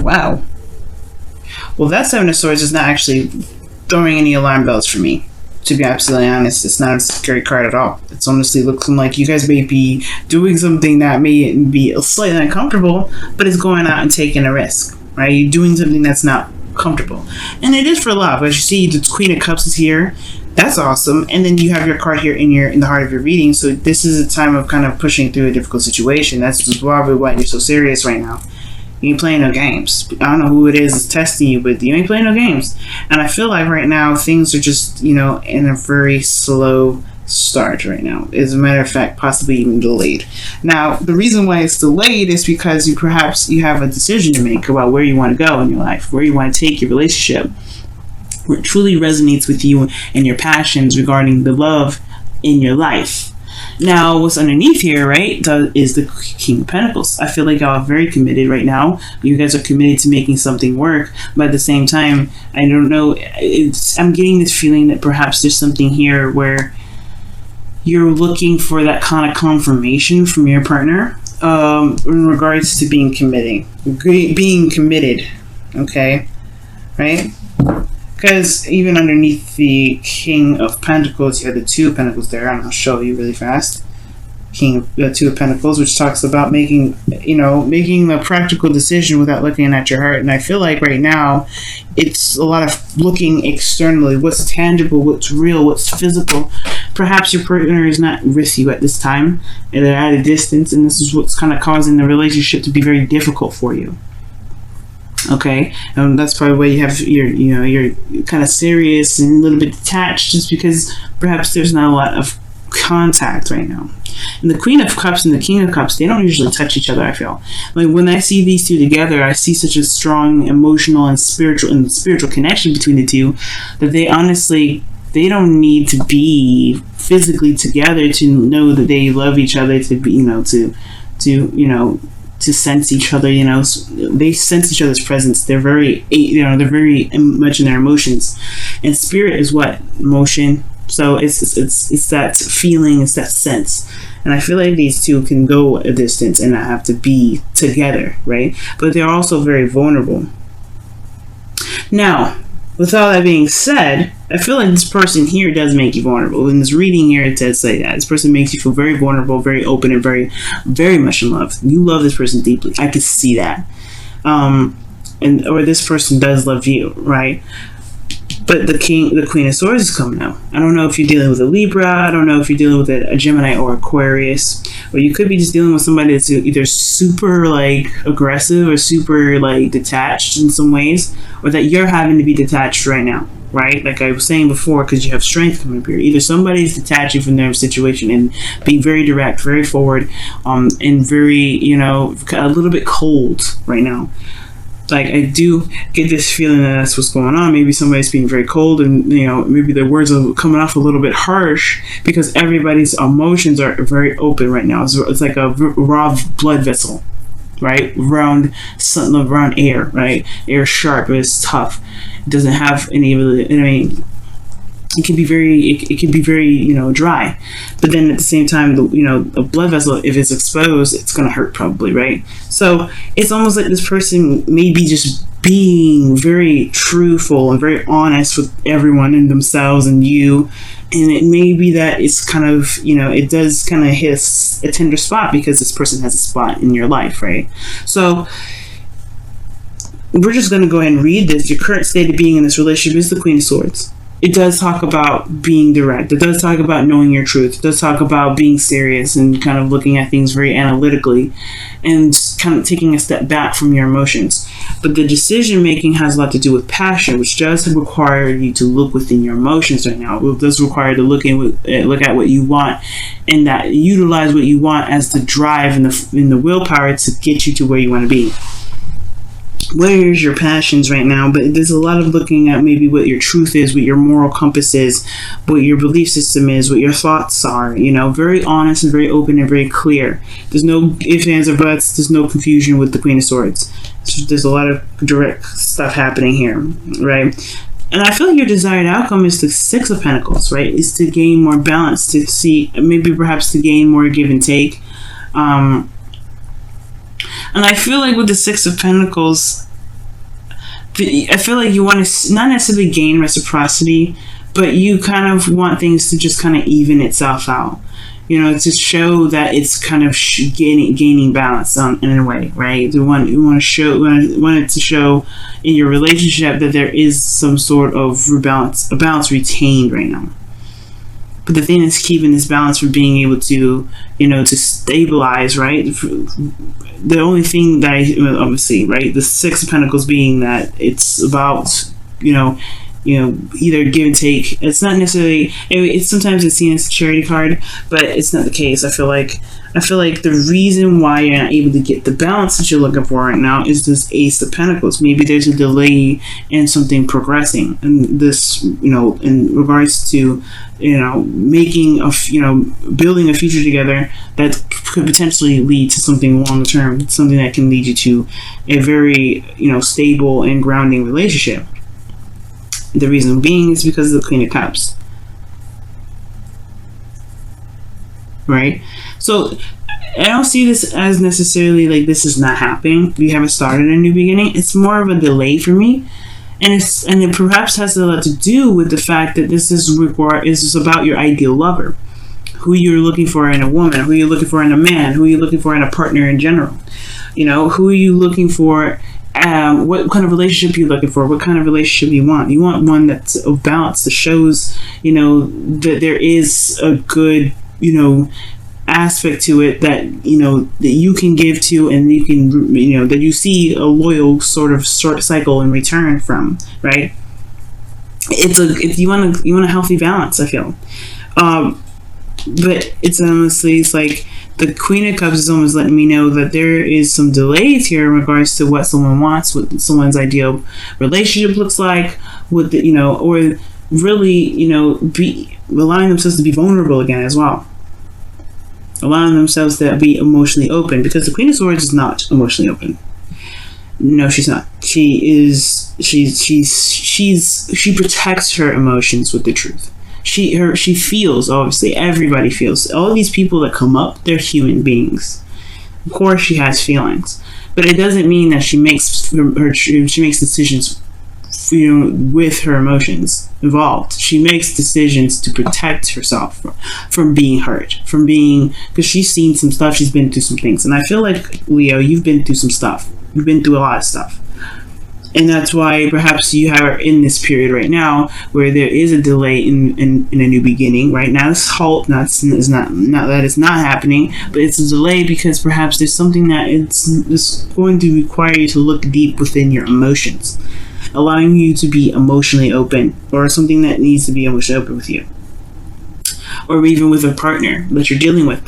Wow. Well, that Seven of Swords is not actually throwing any alarm bells for me. To be absolutely honest, it's not a scary card at all. It's honestly looking like you guys may be doing something that may be slightly uncomfortable, but it's going out and taking a risk, right? You're doing something that's not comfortable. And it is for love. As you see, the Queen of Cups is here. That's awesome. And then you have your card here in the heart of your reading. So this is a time of kind of pushing through a difficult situation. That's probably why you're so serious right now. You ain't playing no games. I don't know who it is that's testing you, but you ain't playing no games. And I feel like right now things are just, in a very slow start right now. As a matter of fact, possibly even delayed. Now, the reason why it's delayed is because perhaps you have a decision to make about where you want to go in your life, where you want to take your relationship, where it truly resonates with you and your passions regarding the love in your life. Now, what's underneath here, right, is the King of Pentacles. I feel like y'all are very committed right now. You guys are committed to making something work, but at the same time, I don't know, I'm getting this feeling that perhaps there's something here where you're looking for that kind of confirmation from your partner in regards to being committed, okay, right? Because even underneath the King of Pentacles, you have the Two of Pentacles there. I'm going to show you really fast. Two of Pentacles, which talks about making the practical decision without looking at your heart. And I feel like right now, it's a lot of looking externally. What's tangible, what's real, what's physical. Perhaps your partner is not with you at this time. And they're at a distance. And this is what's kind of causing the relationship to be very difficult for you. Okay, that's probably why you have you're kind of serious and a little bit detached, just because perhaps there's not a lot of contact right now. And the Queen of Cups and the King of Cups, they don't usually touch each other. I feel like when I see these two together, I see such a strong emotional and spiritual connection between the two that they don't need to be physically together to know that they love each other, to be to sense each other. They sense each other's presence. They're very much in their emotions, and spirit is what? Emotion. So it's that feeling, it's that sense. And I feel like these two can go a distance and not have to be together, right? But they're also very vulnerable. Now, with all that being said, I feel like this person here does make you vulnerable. In this reading here, it does say that. This person makes you feel very vulnerable, very open, and very, very much in love. You love this person deeply. I can see that. Or this person does love you, right? But the Queen of Swords is coming out. I don't know if you're dealing with a Libra. I don't know if you're dealing with a Gemini or Aquarius. Or you could be just dealing with somebody that's either super aggressive or super detached in some ways, or that you're having to be detached right now, right? Like I was saying before, because you have strength coming up here. Either somebody's detaching from their situation and being very direct, very forward, and very, a little bit cold right now. I do get this feeling that that's what's going on. Maybe somebody's being very cold, and maybe their words are coming off a little bit harsh because everybody's emotions are very open right now. It's like a raw blood vessel, right? Around air, right? Air sharp, but it's tough. It doesn't have any of the. It can be very dry, but then at the same time, the blood vessel, if it's exposed, it's gonna hurt probably, right? So it's almost like this person may be just being very truthful and very honest with everyone and themselves and you, and it may be that it's kind of it does kind of hit a tender spot because this person has a spot in your life, right? So we're just gonna go ahead and read this. Your current state of being in this relationship is the Queen of Swords. It does talk about being direct. It does talk about knowing your truth. It does talk about being serious and kind of looking at things very analytically and kind of taking a step back from your emotions. But the decision making has a lot to do with passion, which does require you to look within your emotions right now. It does require to look at what you want, and that utilize what you want as the drive and the willpower to get you to where you want to be. Where's your passions right now? But there's a lot of looking at maybe what your truth is, what your moral compass is, what your belief system is, what your thoughts are, very honest and very open and very clear. There's no ifs, ands, or buts. There's no confusion with the Queen of Swords. There's a lot of direct stuff happening here, right? And I feel like your desired outcome is the Six of Pentacles, right? Is to gain more balance, to see, maybe perhaps to gain more give and take. And I feel like with the Six of Pentacles, I feel like you want to not necessarily gain reciprocity, but you kind of want things to just kind of even itself out. You know, to show that it's kind of gaining balance in a way, right? You want to show, want it to show in your relationship that there is some sort of a balance retained right now. But the thing that's keeping this balance from being able to, you know, to stabilize, right? The only thing that obviously, right, the Six of Pentacles being that it's about, you know, either give and take. It's not necessarily. It's sometimes it's seen as a charity card, but it's not the case. I feel like the reason why you're not able to get the balance that you're looking for right now is this Ace of Pentacles. Maybe there's a delay in something progressing, and this, you know, in regards to, you know, making a, you know, building a future together that could potentially lead to something long term, something that can lead you to a very, you know, stable and grounding relationship. The reason being is because of the Queen of Cups. Right? So I don't see this as necessarily like this is not happening. We haven't started a new beginning. It's more of a delay for me. And it perhaps has a lot to do with the fact that this is about your ideal lover. Who you're looking for in a woman, who you're looking for in a man, who you're looking for in a partner in general. You know, who are you looking for? What kind of relationship you're looking for, what kind of relationship you want. You want one that's of balance, that shows, you know, that there is a good, you know, aspect to it that, you know, that you can give to, and you can, you know, that you see a loyal sort of cycle in return from, right? You want a healthy balance, I feel. But it's honestly, it's like the Queen of Cups is almost letting me know that there is some delays here in regards to what someone wants, what someone's ideal relationship looks like, what the, you know, or really, you know, be allowing themselves to be vulnerable again as well, allowing themselves to be emotionally open, because the Queen of Swords is not emotionally open. No, she's not. She protects her emotions with the truth. She feels, obviously everybody feels. All these people that come up, they're human beings. Of course she has feelings, but it doesn't mean that she makes decisions, you know, with her emotions involved. She makes decisions to protect herself from being hurt, because she's seen some stuff, she's been through some things. And I feel like, Leo, you've been through some stuff. You've been through a lot of stuff. And that's why perhaps you are in this period right now where there is a delay in a new beginning. Right now, this halt not that it's not happening, but it's a delay because perhaps there's something that it's going to require you to look deep within your emotions, allowing you to be emotionally open, or something that needs to be emotionally open with you. Or even with a partner that you're dealing with,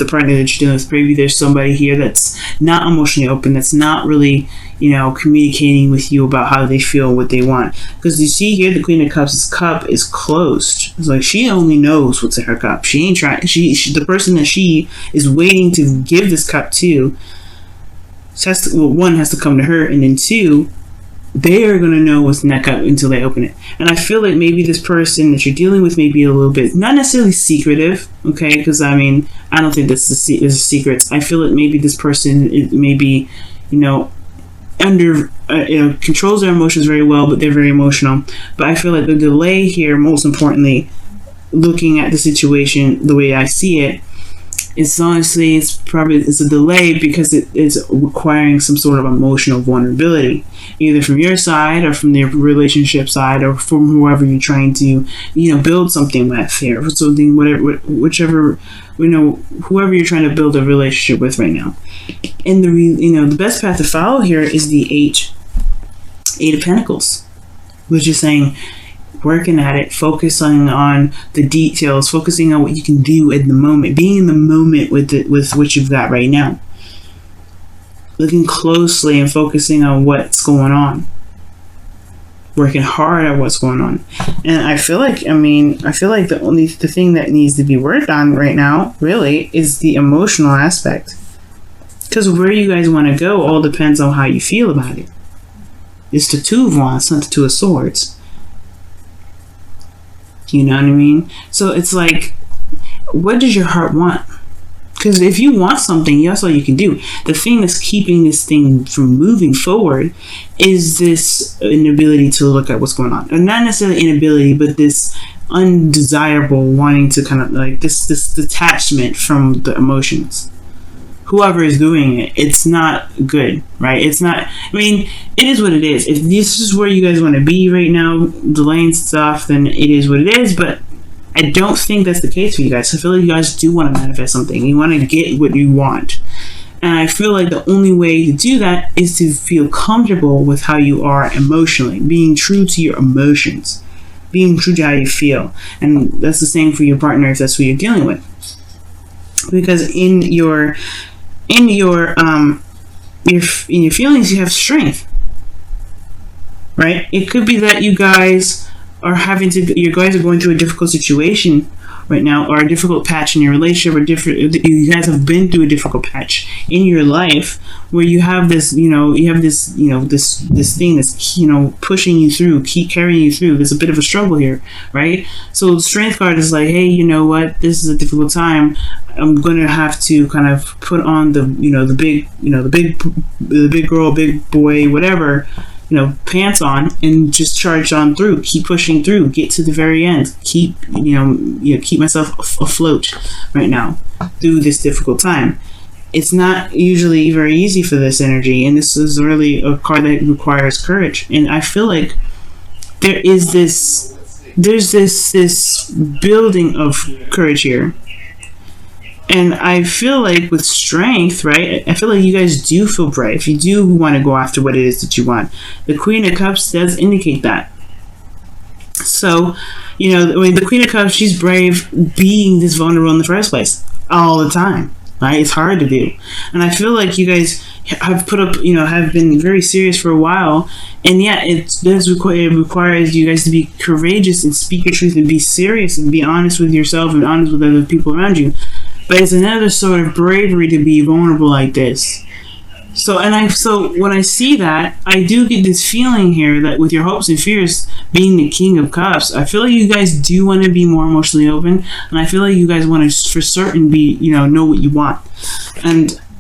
maybe there's somebody here that's not emotionally open, that's not really, you know, communicating with you about how they feel, what they want. Because you see here, the Queen of Cups' cup is closed. It's like she only knows what's in her cup. She ain't trying. The person that she is waiting to give this cup to, one has to come to her, and then two, they are going to know what's in that cup until they open it. And I feel like maybe this person that you're dealing with may be a little bit, not necessarily secretive, okay? Because, I mean, I don't think that's the secrets. I feel like maybe this person maybe, you know, controls their emotions very well, but they're very emotional. But I feel like the delay here, most importantly, looking at the situation the way I see it, it's honestly, it's a delay because it is requiring some sort of emotional vulnerability, either from your side or from the relationship side, or from whoever you're trying to, you know, build something with here, something, whichever, you know, whoever you're trying to build a relationship with right now. And the best path to follow here is the Eight of Pentacles, which is saying, working at it, focusing on the details, focusing on what you can do at the moment, being in the moment with what you've got right now, looking closely and focusing on what's going on, working hard at what's going on. And I feel like the thing that needs to be worked on right now really is the emotional aspect, because where you guys want to go all depends on how you feel about it. It's the Two of Wands, not the Two of Swords. You know what I mean? So it's like, what does your heart want? Because if you want something, that's all you can do. The thing that's keeping this thing from moving forward is this inability to look at what's going on. And not necessarily inability, but this undesirable wanting to kind of like this detachment from the emotions. Whoever is doing it, it's not good, right? It's not, I mean, it is what it is. If this is where you guys want to be right now, delaying stuff, then it is what it is, but I don't think that's the case for you guys. I feel like you guys do want to manifest something. You want to get what you want. And I feel like the only way to do that is to feel comfortable with how you are emotionally, being true to your emotions, being true to how you feel. And that's the same for your partner if that's who you're dealing with. Because in your feelings, you have strength, right? It could be that you guys are you guys are going through a difficult situation right now, or a difficult patch in your relationship, or you guys have been through a difficult patch in your life where you have this, this thing that's, pushing you through, keep carrying you through. There's a bit of a struggle here, right? So the strength card is like, hey, you know what? This is a difficult time. I'm going to have to kind of put on the big girl, big boy, whatever, pants on, and just charge on through, keep pushing through, get to the very end, keep myself afloat right now through this difficult time. It's not usually very easy for this energy, and this is really a card that requires courage. And I feel like there's this building of courage here. And I feel like with strength, right, I feel like you guys do feel brave. You do want to go after what it is that you want. The Queen of Cups does indicate that. So, the Queen of Cups, she's brave being this vulnerable in the first place all the time, right? It's hard to do. And I feel like you guys have put up, have been very serious for a while. And yeah, it requires you guys to be courageous and speak your truth and be serious and be honest with yourself and honest with other people around you. But it's another sort of bravery to be vulnerable like this. So when I see that, I do get this feeling here that with your hopes and fears being the King of Cups, I feel like you guys do want to be more emotionally open, and I feel like you guys want to for certain be, know what you want,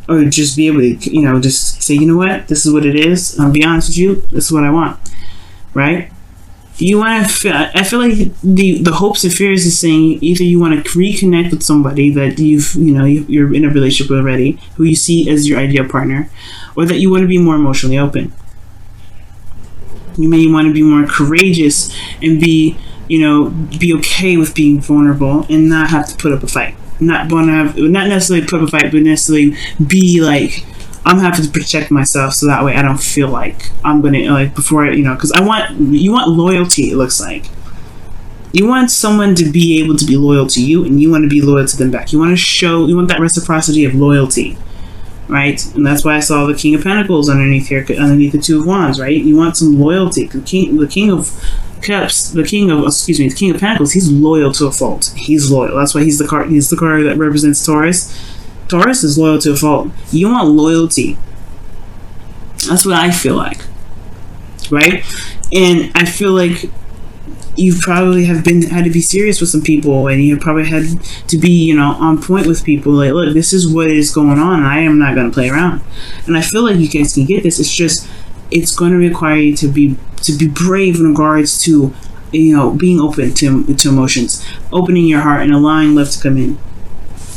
or just be able to, just say, what, this is what it is. I'll be honest with you, this is what I want, right? You want to. I feel like the hopes and fears is saying either you want to reconnect with somebody that you're in a relationship with already, who you see as your ideal partner, or that you want to be more emotionally open. You may want to be more courageous and be okay with being vulnerable and not have to put up a fight. Not necessarily put up a fight, but necessarily be like, I'm having to protect myself so that way I don't feel like I'm gonna before because you want loyalty. It looks like you want someone to be able to be loyal to you, and you want to be loyal to them back. You want that reciprocity of loyalty, right? And that's why I saw the King of Pentacles underneath here, underneath the Two of Wands, right? You want some loyalty. The King of Cups, the King of Pentacles, he's loyal to a fault. He's loyal. That's why he's the card that represents Taurus. Taurus is loyal to a fault. You want loyalty. That's what I feel like, right? And I feel like you probably had to be serious with some people, and you probably had to be, on point with people. Like, look, this is what is going on, and I am not going to play around. And I feel like you guys can get this. It's just, it's going to require you to be brave in regards to, being open to emotions, opening your heart, and allowing love to come in.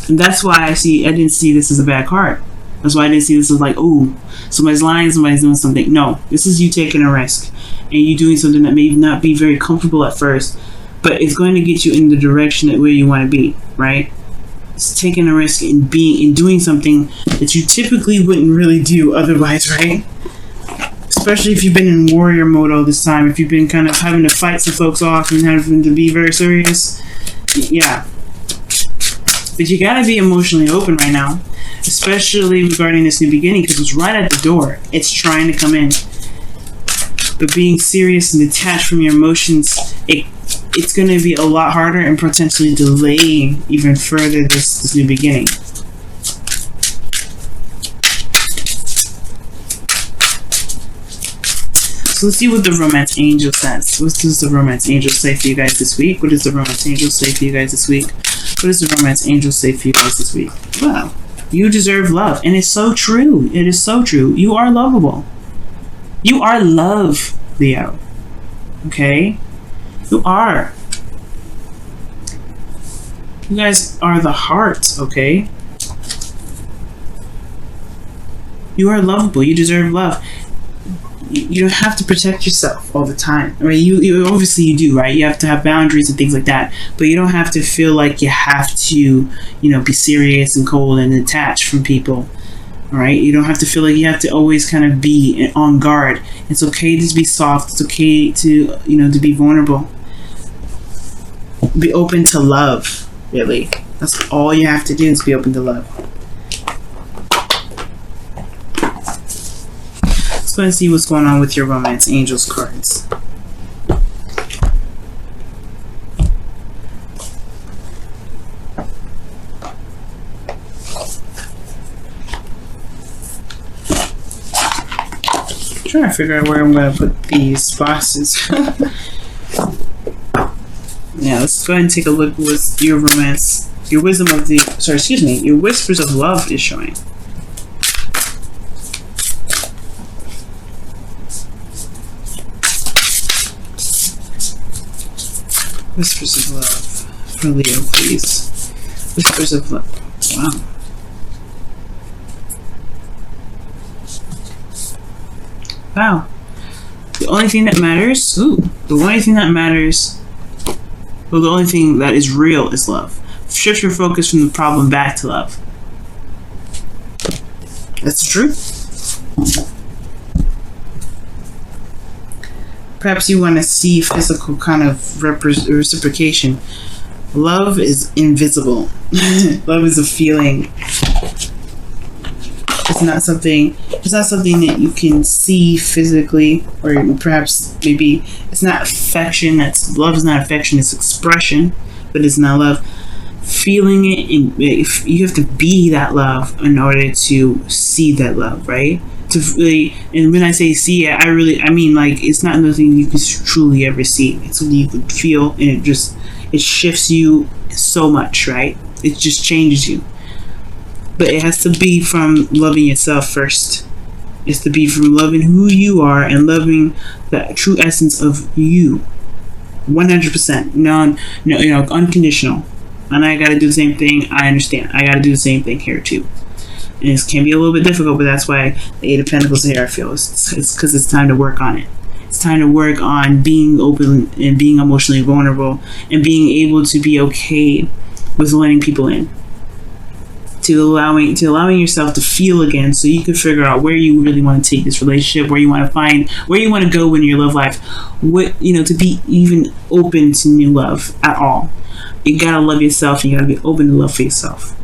And that's why I didn't see this as a bad card. That's why I didn't see this as like, ooh, somebody's lying, somebody's doing something. No, this is you taking a risk, and you doing something that may not be very comfortable at first, but it's going to get you in the direction where you want to be, right? It's taking a risk and doing something that you typically wouldn't really do otherwise, right? Especially if you've been in warrior mode all this time, if you've been kind of having to fight some folks off and having to be very serious, yeah. But you gotta be emotionally open right now, especially regarding this new beginning, because it's right at the door. It's trying to come in. But being serious and detached from your emotions, it's going to be a lot harder and potentially delaying even further this new beginning. So let's see what the Romance Angel says. What does the Romance Angel say for you guys this week? What does the Romance Angel say for you guys this week? What does the romance angel say for you guys this week? Wow. You deserve love. And it's so true. It is so true. You are lovable. You are love, Leo. Okay? You are. You guys are the heart, okay? You are lovable. You deserve love. You don't have to protect yourself all the time. I mean, you obviously you do, right? You have to have boundaries and things like that. But you don't have to feel like you have to, be serious and cold and detached from people. All right? You don't have to feel like you have to always kind of be on guard. It's okay to be soft. It's okay to, to be vulnerable. Be open to love, really. That's all you have to do is be open to love. Let's go and see what's going on with your romance angels cards. I'm trying to figure out where I'm going to put these boxes. Yeah, let's go ahead and take a look with your romance. Your wisdom of the... Sorry, excuse me. Your whispers of love is showing. Whispers of love for Leo, please. Whispers of love. Wow. Wow. The only thing that matters... Ooh. The only thing that matters... Well, the only thing that is real is love. Shift your focus from the problem back to love. That's the truth. Perhaps you want to see physical kind of reciprocation. Love is invisible. Love is a feeling. It's not something that you can see physically, or perhaps maybe it's not affection. Love is not affection. It's expression, but it's not love. Feeling it, you have to be that love in order to see that love, right? To really, and when I say see it, I mean like it's not nothing you can truly ever see. It's something you can feel, and it shifts you so much, right? It just changes you. But it has to be from loving yourself first. It's to be from loving who you are and loving the true essence of you. 100%. No, unconditional. And I gotta do the same thing. I understand. I gotta do the same thing here too. And it can be a little bit difficult, but that's why the Eight of Pentacles here, I feel. It's because it's time to work on it. It's time to work on being open and being emotionally vulnerable and being able to be okay with letting people in. To allowing yourself to feel again, so you can figure out where you really want to take this relationship, where you want to go in your love life, to be even open to new love at all. You gotta love yourself, and you gotta be open to love for yourself.